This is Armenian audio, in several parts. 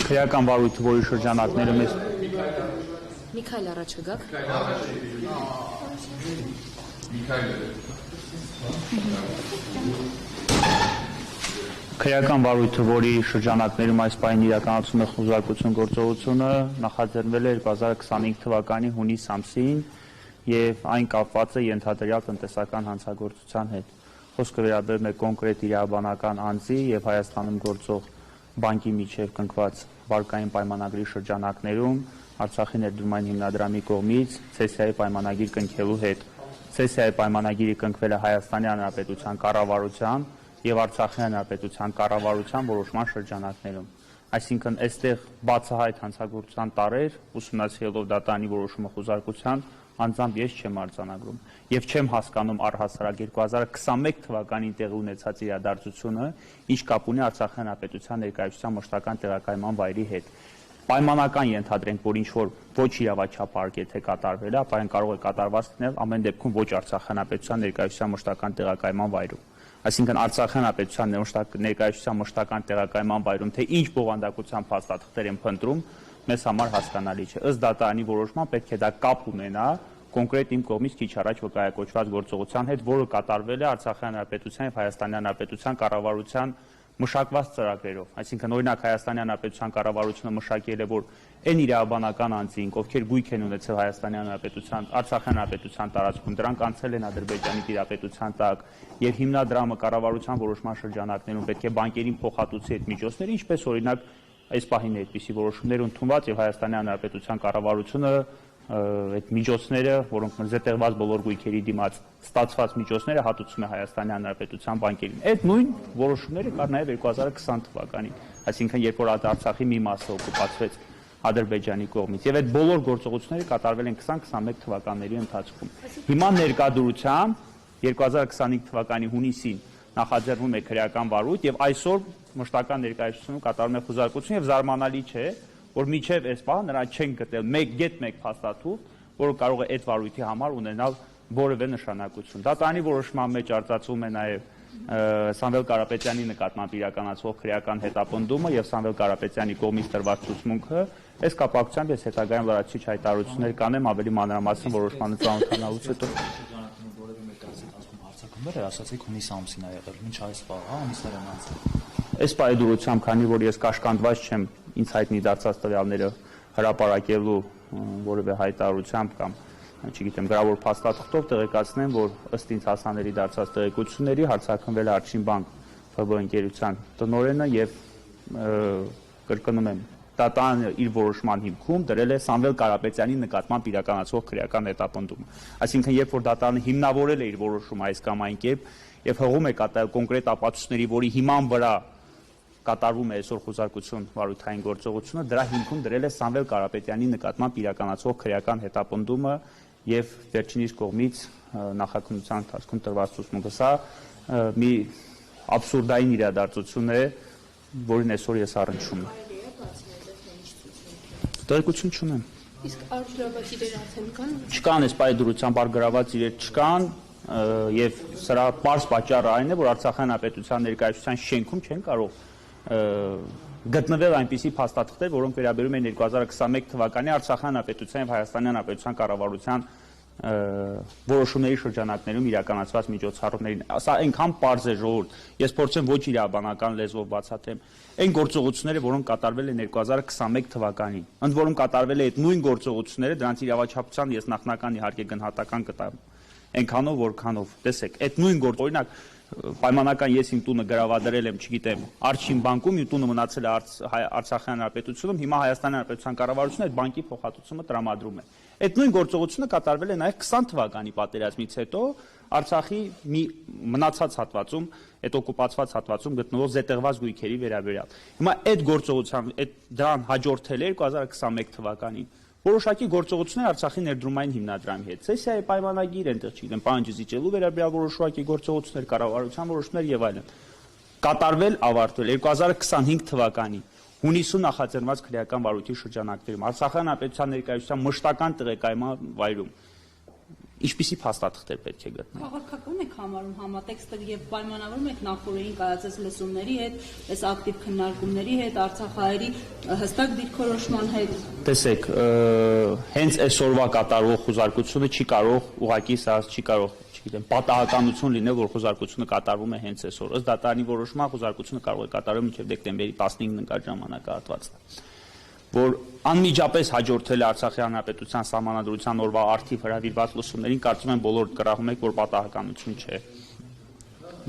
Քրեական վարույթը, որի շրջանակներում է Միքայել առաջ կգաք։ Քրեական վարույթը, որի շրջանակներում այս պահին իրականացում է խոզարկություն գործողությունը, նախաձեռնվել է 2025 թվականի հունիս ամսին եւ այն կապված է ենթադրյալ տնտեսական հանցագործության հետ։ Խոսքը վերաբերում է կոնկրետ իրավաբանական անձի եւ Հայաստանում գործող բանկի միջև կնքված վարկային պայմանագրի շրջանակներում Արցախի ներդրումային հիմնադրամի կողմից ցեսիայի պայմանագիր կնքելու հետ։ Ցեսիայի պայմանագիրը կնքվել է Հայաստանի Հանրապետության կառավարության եւ Արցախի Հանրապետության կառավարության որոշման շրջանակներում։ Այսինքն այստեղ բացահայտ հանցագործության տարեր ուսումնասիրելով դատարանի որոշումը խոզարկության անձամբ ես չեմ արձանագրում եւ չեմ հասկանում առհասարակ 2021 թվականին տեղի ունեցած իրադարձությունը ինչ կապ ունի Արցախի Հանրապետության ներկայացության մշտական տեղակայման վայրի հետ։ Պայմանական ենթադրենք, որ ինչ որ ոչ իրավաչափահարկ եթե կատարվել է, ապա այն կարող է կատարված լինել ամեն դեպքում ոչ Արցախի Հանրապետության ներկայացության մշտական տեղակայման վայրում։ Այսինքն Արցախի Հանրապետության ներկայացության մշտական տեղակայման վայրում թե ինչ բովանդակության փաստաթղթեր են փնտրում, մեզ համար հասկանալի չէ։ Ըստ դատարանի որոշման պետք է դա կապ ունենա կոնկրետ իմ կողմից քիչ առաջ վկայակոչված գործողության հետ, որը կատարվել է Արցախի Հանրապետության եւ Հայաստանի Հանրապետության կառավարության մշակված ծրագրերով, այսինքն օրինակ Հայաստանի Հանրապետության կառավարությունը մշակել է, որ այն իրավաբանական անձինք, ովքեր գույք են ունեցել Հայաստանի Հանրապետության, Արցախի Հանրապետության տարածքում, դրանք անցել են Ադրբեջանի տիրապետության տակ, եւ հիմնադրամը կառավարության որոշման շրջանակներում պետք է բանկերին փոխհատուցի այդ միջոցները, ինչպես օրինակ այս պահին այդպիսի որոշումներ ընդունված եւ Հայաստանի Հանրապետության կառավարությունը այդ միջոցները, որոնք զետեղված բոլոր գույքերի դիմաց ստացված միջոցները հատուցում է Հայաստանի Հանրապետության բանկերին։ Այդ նույն որոշումները կար նաև 2020 թվականին, այսինքն երբ որ Արցախի մի մասը օկուպացվեց Ադրբեջանի կողմից, եւ այդ բոլոր գործողությունները կատարվել են 2021 թվականների ընթացքում։ Հիմա ներկայությամբ 2025 թվականի հունիսին նախաձեռնվում է քրեական վարույթ եւ այսօր մշտական ներկայացությունում կատարվում է խոզարկություն եւ զարմանալի չէ, որ միջև այս պահը նրան չեն գտել մեկ փաստաթուղթ, որը կարող է այդ վարույթի համար ունենալ որևէ նշանակություն։ Դատարանի որոշման մեջ արձակվում է նաև Սամվել Կարապետյանի նկատմամբ իրականացվող քրեական հետապնդումը եւ Սամվել Կարապետյանի կողմից տրված ցուցմունքը։ Այս կապակցությամբ ես հետագայում լրացուցիչ հայտարարություններ կանեմ ավելի մանրամասն որոշմանը ծանոթանալուց հետո։ Ասացիք հունիս ամսին ա եղել, մինչ այս պահը, ամիսներ են անցել։ Այս պայդուրությամբ, քանի որ ես կաշկանդված չեմ ինձ հայտնի դարձած տվյալները հրապարակելու որևէ հայտարարությամբ կամ չգիտեմ գրավոր փաստաթղթով տեղեկացնեմ, որ ըստ ինձ հասանելի դարձած տեղեկությունների հարձակվել է Արչին բանկ ՖԲ ընկերության տնօրենը եւ կրկնում եմ դատարանը իր որոշման հիմքում դրել է Սամվել Կարապետյանի նկատմամբ իրականացվող քրեական հետապնդումը։ Այսինքն երբ որ դատարանը հիմնավորել է իր որոշումը այս կամ այն կերպ եւ հողում է կատարել կոնկրետ ապացույցների, որի հիման վրա կատարվում է այսօր խոզարկություն վարույթային գործողությունը, դրա հիմքում դրել է Սամվել Կարապետյանի նկատմամբ իրականացվող քրեական հետապնդումը եւ վերջինիս կողմից նախաքննության ընթացքում տրված ցուցմունքը։ Սա մի աբսուրդային իրադարձություն է, որին այսօր ես առնչում եմ։ Տեղեկություն չունեմ։ Իսկ արգրաված իրեր արդեն կան։ Չկան, այս պայդրությամբ արգրաված իրեր չկան եւ սրա պարզ պատճառը այն է, որ Արցախի Հանրապետության ներկայացության շենքում չեն կարող գտնվել այնպիսի փաստաթղթեր, որոնք վերաբերում են 2021 թվականի Արցախի Հանրապետության եւ Հայաստանի Հանրապետության կառավարության որոշումների շրջանակներում իրականացված միջոցառումներին։ Սա այնքան պարզ է ժողովուրդ։ Ես փորձեմ ոչ իրավաբանական լեզվով բացատրեմ։ Այն գործողությունները, որոնք կատարվել են 2021 թվականին, ընդ որում կատարվել է այդ նույն գործողությունները, դրանց իրավաչափության ես նախնական իհարկե գնահատական կտամ այնքանով որքանով։ Տեսեք, այդ նույն օրինակ պայմանական ես իմ տունը գրավադրել եմ, չգիտեմ, Արչին բանկում, իմ տունը մնացել է Արցախի Հանրապետությունում, հիմա Հայաստանի Հանրապետության կառավարությունը այդ բանկի փոխհատուցումը տրամադրում է։ Այդ նույն գործողությունը կատարվել է նաև 20 թվականի պատերազմից հետո Արցախի մի մնացած հատվածում, այդ օկուպացված հատվածում գտնվող զետեղված գույքերի վերաբերյալ։ Հիմա այդ գործողության դրան հաջորդել է 2021 թվականին որոշակի գործողություններ Արցախի ներդրումային հիմնադրամի հետ։ Ցեսիայի պայմանագիր, այնտեղ չգիտեմ, պահանջը զիջելու վերաբերյալ որոշակի գործողություններ, կառավարության որոշումներ եւ այլն։ Կատարվել, ավարտվել 2025 թվականի հունիսում նախաձեռնված քրեական վարույթի շրջանակներում Արցախի Հանրապետության ներկայացության մշտական տեղեկայման վայրում։ Ինչպիսի փաստաթղթեր պետք է գտնենք։ Քաղաքական եք համարում համատեքստը եւ պայմանավորում եք նախորդին կայացած լսումների հետ, այս ակտիվ քննարկումների հետ, արցախահայերի հստակ դիրքորոշման հետ։ Տեսեք, հենց այսօրվա կատարվող խուզարկությունը չի կարող ուղղակի սա չի կարող, չգիտեմ, պատահականություն լինել, որ խուզարկությունը կատարվում է հենց այսօր։ Ըստ դատարանի որոշման խուզարկությունը կարող է կատարվել մինչև դեկտեմբերի 15-ն ընկած ժամանակահատվածը, որ անմիջապես հաջորդել է Արցախի Հանրապետության Սահմանադրության օրվա արդիվ հրավիրված լսումներին, կարծում եմ բոլորդ կրահում եք, որ պատահականություն չէ։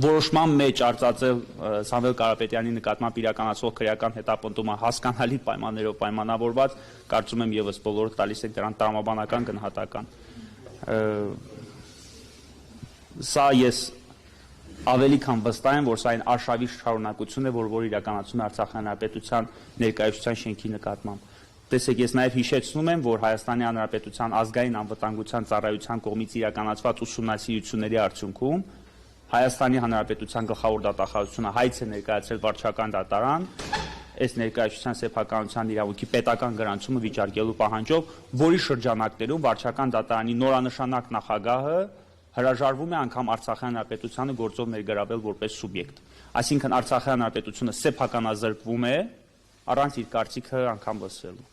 Որոշման մեջ արձածել Սամվել Կարապետյանի նկատմամբ իրականացվող քրեական հետապնդումը հասկանալի պայմաններով պայմանավորված, կարծում եմ եւս բոլորը տալիս եք դրան տրամաբանական գնահատական։ Սա ես ավելի քան վստահ եմ, որ սա այն արշավի շարունակություն է, որ իրականացում է Արցախի Հանրապետության ներկայացության շենքի նկատմամբ։ Տեսեք, ես նաև հիշեցնում եմ, որ Հայաստանի Հանրապետության ազգային անվտանգության ծառայության կողմից իրականացված ուսումնասիրությունների արդյունքում Հայաստանի Հանրապետության գլխավոր դատախազությունը հայց է ներկայացրել վարչական դատարան այս ներկայացության սեփականության իրավունքի պետական գրանցումը վիճարկելու պահանջով, որի շրջանակներում վարչական դատարանի նորանշանակ նախագահը հրաժարվում է անգամ Արցախի Հանրապետությանը գործով ներգրավել որպես սուբյեկտ։ Այսինքն Արցախի Հանրապետությունը սեփականազրկվում է առանց իր կարծիքը անգամ լսելու։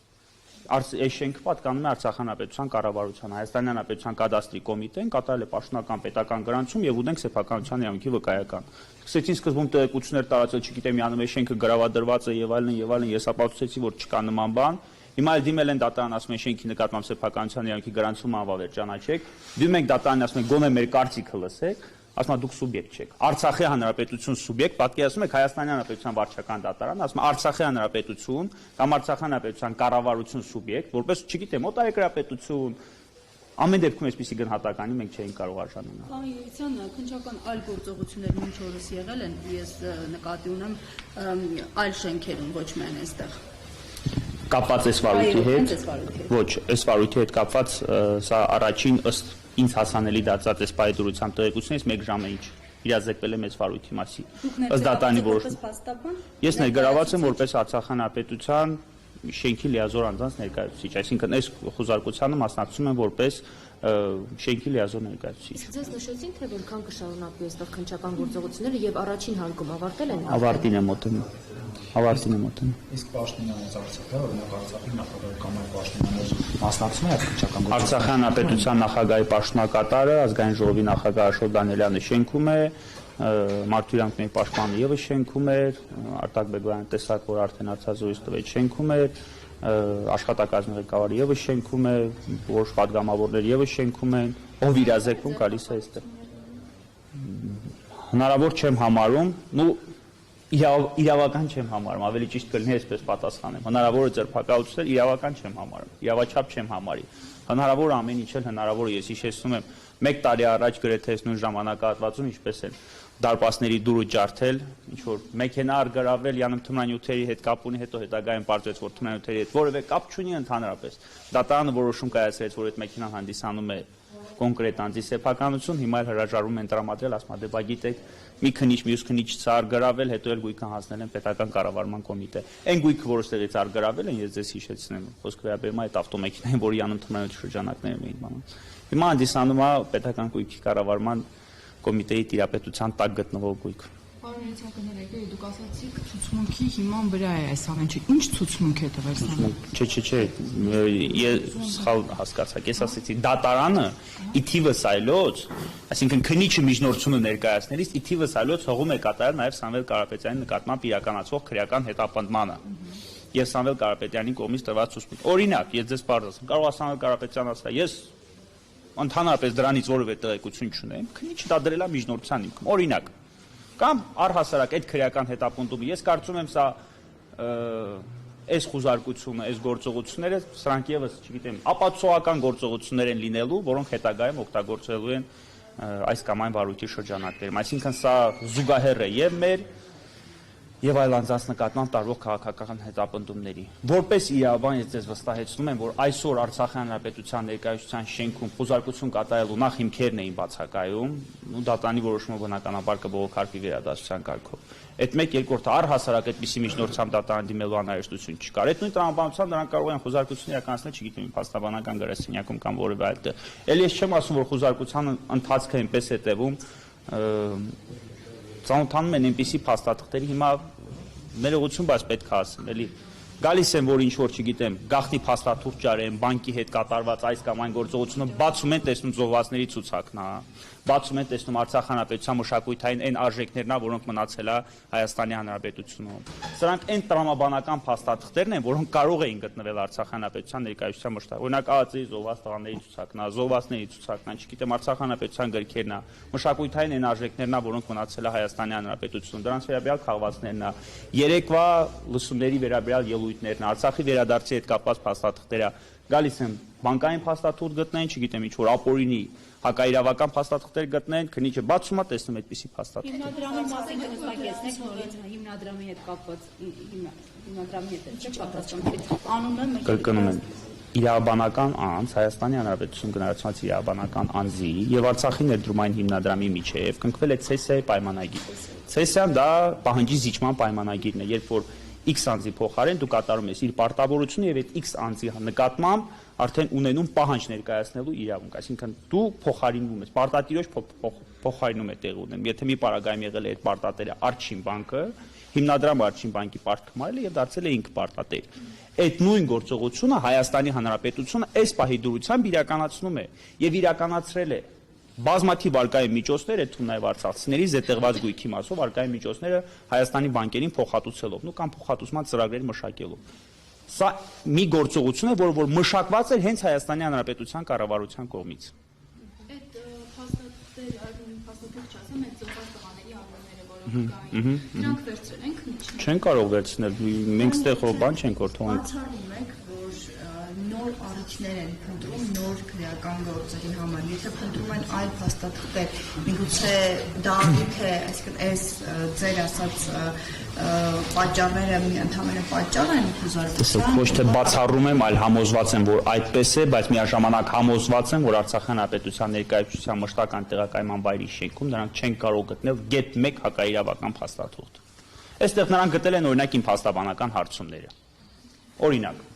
Այս շենքը պատկանում է Արցախի Հանրապետության կառավարությանը, Հայաստանի Հանրապետության կադաստրի կոմիտեն կատարել է պաշտոնական պետական գրանցում եւ ունենք սեփականության իրավունքի վկայական։ Սկսեցին սկզբում տեղեկություններ տարածել, չգիտեմ, յանում է շենքը գրավադրված է եւ այլն, ես ապացուցեցի, որ չկա նման բան։ Հիմա էլ դիմել են դատարան, ասում են շենքի նկատմամբ սեփականության իրավունքի գրանցումը անվավեր ճանաչեք։ Դիմում ենք դատարան, ասում են գոնե մեր կարծիքը լսեք, ասում են դուք սուբյեկտ չեք։ Արցախի Հանրապետություն սուբյեկտ, պատկերացնում եք Հայաստանի Հանրապետության վարչական դատարան, ասում են Արցախի Հանրապետություն կամ Արցախի Հանրապետության կառավարություն սուբյեկտ, որպես, չգիտեմ, օտարերկրապետություն, ամեն դեպքում այսպիսի գնահատականի մենք չէինք կարող արժանանալ։ Պարոն Երիցյան, քննչական այլ գործողություններ մինչ օրս եղել են, ես նկատի ունեմ այլ շենքերում, ոչ միայն այստեղ։ Կապված այս վարույթի հետ, ոչ, այս վարույթի հետ կապված, սա առաջին ըստ ինձ հասանելի դարձած այս պայդրության տեղեկությունից 1 ժամ է ինչ իրազեկվել եմ այս վարույթի մասին։ Ըստ դատարանի որոշման։ Ես ներգրաված եմ որպես Արցախի Հանրապետության շենքի լիազոր անձանց ներկայացուցիչ, այսինքն այս խուզարկությանը մասնակցում եմ որպես շենքի լիազոր ներկայացուցիչ։ Ձեզ նշեցին, թե որքան կշարունակվի այստեղ քննչական գործողությունները եւ առաջին հարկում ավարտել են։ Ավարտին եմ մոտենում։ Իսկ Պաշտոնյանից Արցախը, օրինակ Արցախի նախագահ կամ այլ պաշտոնյաներ մասնակցում են քննչական գործողություններին։ Արցախի Հանրապետության նախագահի պաշտոնակատարը, ազգային ժողովի նախագահ Աշոտ Դանիելյանը շենքում է, Մարդու պաշտպանը եւս շենքում էր, Արտակ Բեգոյանը տեսակ, որ արդեն արցազրույց տվեց շենքում էր, աշխատակազմի ղեկավարը եւս շենքում է, որոշ պատգամավորներ եւս շենքում են, ով իրազեկվում գալիս է այստեղ։ Հնարավոր չեմ համարում, իրավական չեմ համարում, ավելի ճիշտ կլինի այսպես պատասխանեմ։ Հնարավոր է ձերբակալություններ, իրավական չեմ համարում, իրավաչափ չեմ համարի։ Հնարավոր ամեն ինչ էլ հնարավոր է, ես հիշեցնում եմ 1 տարի առաջ գրեթե այս նույն ժամանակահատվածում ինչպես են դարպասների դուրը ջարդել, ինչ որ մեքենա արգրավել, յանում թմրանյութերի հետ կապ ունի, հետո հետագայում պարզվեց, որ թմրանյութերի հետ որևէ կապ չունի ընդհանրապես։ Դատարանը որոշում կայացրեց, որ այդ մեքենան հանդիսանում է կոնկրետ անձի սեփականություն, հիմա էլ հրաժարվում են տրամադրել, ասում դե բա գիտեք, մի քնիչ, մյուս քնիչից արգրավել, հետո էլ գույքը հանձնել են պետական կառավարման կոմիտե։ Այն գույքը, որ ստեղից արգրավել են, ես ձեզ հիշեցնեմ, խոսքը վերաբերում է այդ ավտոմեքենային, որի անում թմրանյութի շրջանակներում էին բանում։ Հիմա հանդիսանում է պետական գույքի կառավարման կոմիտեի տիրապետության տակ գտնվող գույք։ Պարոն Երիցյան, դուք ասացիք ցուցմունքի հիման վրա է այս ամենը։ Ինչ ցուցմունք է տվել սա։ Չէ, ես սխալ հասկացաք, ես ասեցի դատարանը ի թիվս այլոց, այսինքն քննիչը միջնորդությունը ներկայացնելիս ի թիվս այլոց հողում է կատարել նաև Սամվել Կարապետյանի նկատմամբ իրականացվող քրեական հետապնդմանը եւ Սամվել Կարապետյանի կողմից տրված ցուցմունք։ Օրինակ, ես ձեզ բարձրացնում, կարող է Սամվել Կարապետյանը ասա, ես ընդհանրապես դրանից որևէ տեղեկություն չունեմ, քննիչը դա դրել է միջնորդության հիմքում։ Օրինակ, կամ առհասարակ այդ քրեական հետապնդումը, ես կարծում եմ սա այս խուզարկությունը, այս գործողությունները, սրանք եւս, չգիտեմ, ապացուցողական գործողություններ են լինելու, որոնք հետագայում օգտագործելու են այս կամ այն վարույթի շրջանակներում։ Այսինքն սա զուգահեռ է եւ մեր եւ այլ անձանց նկատմամբ տարվող քաղաքական հետապնդումների։ Որպես իրավաբան ես ձեզ վստահեցնում եմ, որ այսօր Արցախի Հանրապետության ներկայացության շենքում խոզարկություն կատարելու նախ հիմքերն էին բացակայում, ու դատանի որոշումը բնականաբար կբողոքարկվի վերադասության կարգով։ Այդ մեկ երկրորդը առհասարակ այդպիսի միջնորդությամբ դատարան դիմելու անհրաժեշտություն չկար։ Այդ նույն տրամաբանությամբ նրանք կարող են խոզարկություն իրականացնել, չգիտեմ, փաստաբանական գրասենյակում կամ որևէ այլ։ Էլի ես չեմ ասում, որ խոզարկության ընթացքը այնպես է տևում, ծանոթանում են այնպիսի փաստաթղթերի, հիմա ներողություն, բայց պետք է ասեմ, էլի գալիս են, որ ինչ որ չգիտեմ, գաղտնի փաստաթուղթ ջարեն, բանկի հետ կատարված այս կամ այն գործողությունը բացում են, տեսնում զոհվածների ցուցակն է, բացում են, տեսնում Արցախ հանրապետության մշակութային այն արժեքներն, որոնք մնացել է Հայաստանի Հանրապետությունում։ Սրանք այն տրամաբանական փաստաթղթերն են, որոնք կարող էին գտնվել Արցախ հանրապետության ներկայացության մշտակ։ Օրինակ ԱԱԾ-ի զոհված տղաների ցուցակն է, զոհվածների ցուցակն է, չգիտեմ, Արցախ հանրապետության գրքերն է, մշակութային այն արժեքներն, որոնք մնացել է Հայաստանի Հանրապետությունում։ Դրանց վերաբերյալ քաղվածներն է, երեկվա լսումների վերաբերյալ ելույթներն, Արցախի վերադարձի հետ կապված փաստաթղթերը, գալիս են բանկային փաստաթուղթ գտնեն, չգիտեմ ինչ որ ապօրինի հակաիրավական փաստաթղթեր գտնեն, քննիչը բացում է, տեսնում այդպիսի փաստաթղթեր։ Հիմնադրամի մասին հստակեցնեք նորից հիմնադրամի հետ կապված հիմնադրամի հետ չէ՞ պատասխան։ Անունը մեկ կրկնում եմ իրավաբանական անձ, Հայաստանի Հանրապետություն գնահատված իրավաբանական անձի եւ Արցախի ներդրումային հիմնադրամի միջեւ կնքվել է ցեսիայի պայմանագիր։ Ցեսիան դա պահանջի զիջման պայմանագիրն է, երբ որ X անձի փոխարեն դու կատարում ես իր պարտավորությունը եւ այդ X անձի նկատմամբ արդեն ունենում պահանջ ներկայացնելու իրավունք, այսինքն դու փոխարինվում ես, պարտատիրոջ փոխարինում է տեղ ունենում։ Եթե մի պարագայում եղել է այդ պարտատերը Արչին բանկը, հիմնադրամը Արչին բանկի պարտք կմարել է եւ դարձել է ինքը պարտատեր։ Այդ նույն գործողությունը Հայաստանի Հանրապետությունը այս պահի դրությամբ իրականացնում է եւ իրականացրել է բազմաթիվ արկային միջոցներ, այդ թվում նաև արցախցիների զետեղված գույքի մասով արկային միջոցները Հայաստանի բանկերին փոխհատուցելով, կամ փոխհատուցման ծրագրեր մշակելով։ Սա մի գործողություն է, որ մշակված էր հենց Հայաստանի Հանրապետության կառավարության կողմից։ Այդ փաստաթուղթ չասեմ, այդ զոհված տղաների անունները, որոնք կային, դրանք վերցրել ենք քննիչները։ Չեն կարող վերցնել, մենք ստեղ բան չենք որ թողենք։ Բացառում եք, որ նոր առիթներ են փնտրում նոր քրեական գործերի համար։ Եթե փնտրում են այլ փաստաթղթեր, միգուցե դա առիթ է, այսինքն այս ձեր ասած պատճառները ընդհանրապես պատճառ են խոզարկության։ Ոչ թե բացառում եմ, այլ համոզված եմ, որ այդպես է, բայց միաժամանակ համոզված եմ, որ Արցախի Հանրապետության ներկայացության մշտական տեղակայման վայրի շենքում նրանք չեն կարող գտնել գետ 1 հակաիրավական փաստաթուղթ։ Այստեղ նրանք գտել են օրինակ իմ փաստաբանական հարցումները։ Օրինակ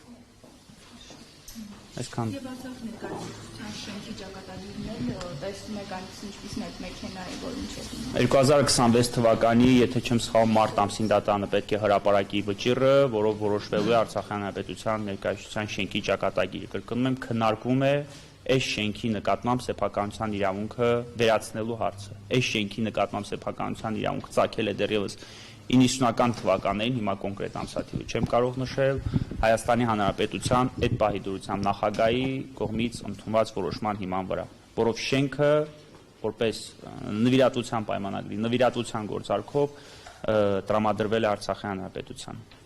այսքան Եվ Արցախ ներկայացության շենքի ճակատագիրներ տեսնում եք այնպես ինչպիսին այդ մեքենայի, որ ինչպես 2026 թվականի, եթե չեմ սխալվում, մարտ ամսին դատարանը պետք է հրապարակի վճիռը, որով որոշվելու է Արցախի Հանրապետության ներկայացության շենքի ճակատագիրը։ Կրկնում եմ, քննարկվում է այս շենքի նկատմամբ սեփականության իրավունքը վերացնելու հարցը։ Այս շենքի նկատմամբ սեփականության իրավունքը ծագել է դեռևս 90-ական թվականներին, հիմա կոնկրետ ամսաթիվը չեմ կարող նշել, Հայաստանի Հանրապետության այդ պահի դրությամբ նախագահի կողմից ընդունված որոշման հիման վրա, որով շենքը որպես նվիրատվության պայմանագրի, նվիրատվության գործարքով տրամադրվել է Արցախի Հանրապետությանը։